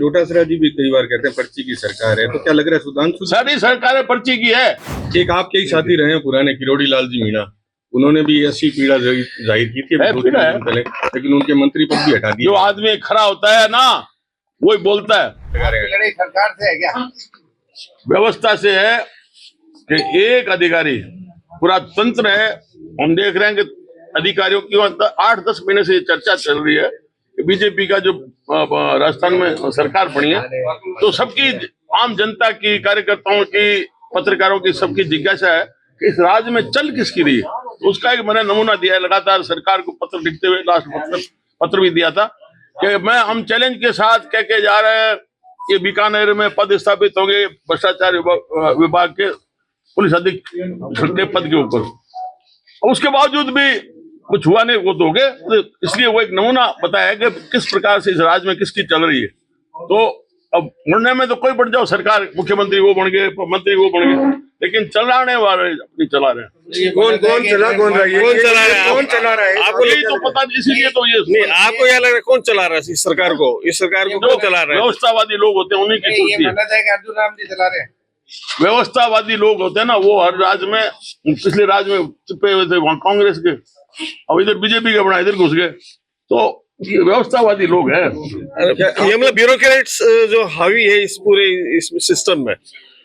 डोटासरा जी भी कई बार कहते हैं पर्ची की सरकार है, तो क्या लग रहा है सुधांशु? सारी सरकारें पर्ची की है। एक आपके ही साथी रहे हैं पुराने, किरोड़ी लाल जी मीणा, उन्होंने भी ऐसी पीड़ा जाहिर की थी अभी 2-3 दिन पहले, लेकिन उनके मंत्री पद भी हटा दिए। जो आदमी खड़ा होता है ना, वही बोलता है। लड़ाई सरकार से है क्या? व्यवस्था से है कि एक अधिकारी, पूरा तंत्र है। हम देख रहे हैं कि अधिकारियों की 8-10 महीने से ये चर्चा चल रही है कि बीजेपी का जो राजस्थान में सरकार बनी है, तो सबकी, आम जनता की, कार्यकर्ताओं की, पत्रकारों की, सबकी जिज्ञासा है कि इस राज्य में चल किसकी रही है। तो उसका एक मैंने नमूना दिया है, लगातार सरकार को पत्र लिखते हुए, लास्ट पत्र भी दिया था कि हम चैलेंज के साथ कह के जा रहे हैं कि बीकानेर में पद स्थापित होंगे भ्रष्टाचार विभाग के पुलिस अधीक्षक के पद के ऊपर। उसके बावजूद भी कुछ हुआ नहीं, वो तो हो गए। इसलिए वो एक नमूना बताया है कि किस प्रकार से इस राज्य में किसकी चल रही है। तो अब मुड़ने में तो कोई बढ़ जाओ, सरकार, मुख्यमंत्री वो बन गए, मंत्री वो बन गए, लेकिन चलाने वाले अपनी चला रहे हैं। कौन चला रहा है आपको यही तो पता नहीं, इसीलिए तो ये नहीं, आपको क्या लग रहा है कौन चला रहा है इस सरकार को? इस सरकार को कौन चला रहा है? व्यवस्थावादी लोग होते हैं, उन्हीं की ये चलती है। माना जाए कि अर्जुन राम जी चला रहे हैं। व्यवस्थावादी लोग होते हैं ना, वो हर राज्य में, पिछले राज्य में छिपे हुए थे, वहां कांग्रेस के, अब इधर बीजेपी के बना, इधर घुस गए। तो ये व्यवस्थावादी लोग हैं। ये मतलब ब्यूरोक्रेट्स जो हावी है इस पूरे इस सिस्टम में,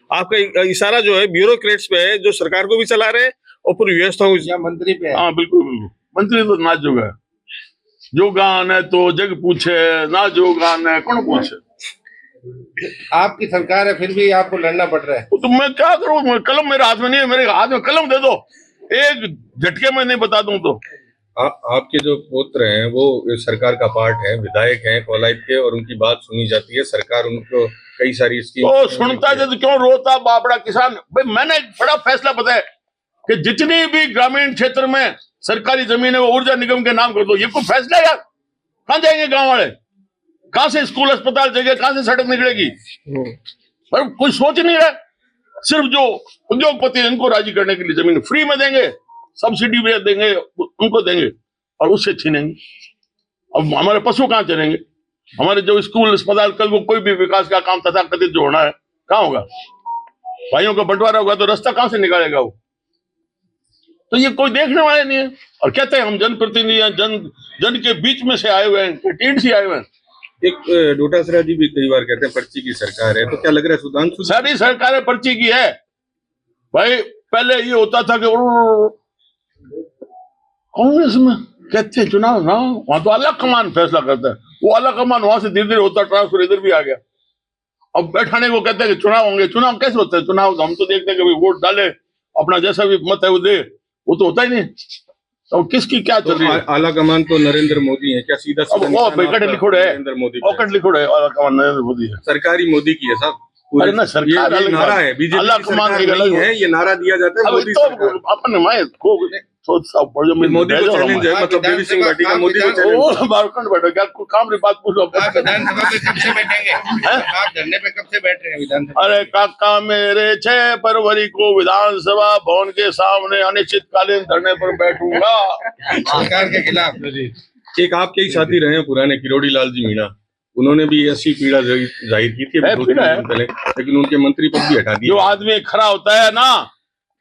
आपका इशारा जो है ब्यूरोक्रेट्स पे है, जो सरकार को भी चला रहे हैं और पूरी व्यवस्था को। या मंत्री पे है। हाँ बिल्कुल बिल्कुल, मंत्री तो नाच जोगा है। जो गान है तो जग पूछे, ना जो गान है कौन पूछे। आपकी सरकार है, फिर भी आपको लड़ना पड़ रहा है। तो मैं क्या करूं? कलम मेरे हाथ में नहीं है, मेरे हाथ में कलम दे दो, एक झटके में नहीं बता दूं तो। आपके जो पुत्र हैं वो सरकार का पार्ट है, विधायक हैं कोलाइट के, और उनकी बात सुनी जाती है, सरकार उनको कई सारी स्कीम तो सुनता है तो क्यों रोता बापड़ा किसान? भाई मैंने एक बड़ा फैसला बताया कि जितनी भी ग्रामीण क्षेत्र में सरकारी जमीन है वो ऊर्जा निगम के नाम कर दो। ये कोई फैसला है यार? कहाँ जाएंगे गांव वाले? कहाँ से स्कूल अस्पताल जगह, कहाँ से सड़क निकलेगी? पर कोई सोच नहीं रहा। सिर्फ जो उद्योगपति हैं, इनको राजी करने के लिए जमीन फ्री में देंगे, सब्सिडी भी देंगे, उनको देंगे, और उससे छीनेंगे। अब हमारे पशु कहाँ चलेंगे? हमारे जो स्कूल अस्पताल, कल को कोई भी विकास का काम तथाकथित जो होना है, कहाँ होगा? भाइयों का बंटवारा होगा तो रास्ता कहाँ से निकालेगा वो? तो ये कोई देखने वाले नहीं है। और कहते हैं हम जनप्रतिनिधि हैं, जन के बीच में से आए हुए हैं, टीम से आए हुए हैं। एक डोटासरा जी भी कई बार कहते हैं पर्ची की सरकार है, तो क्या लग रहा है सुधांशु? सारी सरकारें पर्ची की है भाई। पहले ये होता था कि कांग्रेस में कहते हैं चुनाव ना, वहां तो अलग कमान फैसला करता है, वो अलग कमान वहां से धीरे धीरे होता, ट्रांसफर इधर भी आ गया। अब बैठाने को कहते हैं कि चुनाव होंगे। चुनाव कैसे होते हैं? चुनाव हम तो देखते हैं कि वोट डाले, अपना जैसा भी मत है वो दे, वो तो होता ही नहीं। तो किसकी क्या चल रही है? आला कमान तो नरेंद्र मोदी है, क्या सीधा लिखोड़ है, नरेंद्र मोदी पॉकेट लिखोड़ है, आला कमान नरेंद्र मोदी है। सरकारी मोदी की है साहब। अरे ना, सरकार ये नारा है, बीजेपी आला की कमान सरकार नहीं है, ये नारा दिया जाता है मोदी सरकार। अपन मैं को मोदी को चैलेंज है, मतलब देवी सिंह घाटी का मोदी को चैलेंज। काम की बात पूछो। आप विधानसभा पे कब से बैठेंगे? आप धरने पे कब से बैठ रहे हैं विधानसभा? अरे काका मेरे 6 फरवरी को विधानसभा भवन के सामने अनिश्चितकालीन धरने पर बैठूंगा सरकार के खिलाफ। एक आपके ही साथी रहे हैं पुराने, किरोड़ी लाल जी मीणा, उन्होंने भी ऐसी पीड़ा जाहिर की थी अभी 2-3 दिन पहले, लेकिन उनके मंत्री पद भी हटा दिए। जो आदमी खड़ा होता है ना,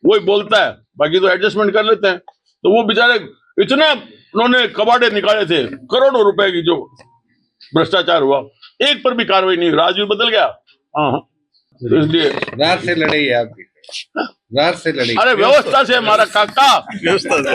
वही बोलता है, बाकी तो एडजस्टमेंट कर लेते हैं। तो वो बेचारे इतने उन्होंने कबाड़े निकाले थे, करोड़ों रुपए की जो भ्रष्टाचार हुआ, एक पर भी कार्रवाई नहीं, राज भी बदल गया। हाँ, तो इसलिए रात से लड़ाई है आपकी, रात से लड़ाई। अरे व्यवस्था से हमारा काका, व्यवस्था से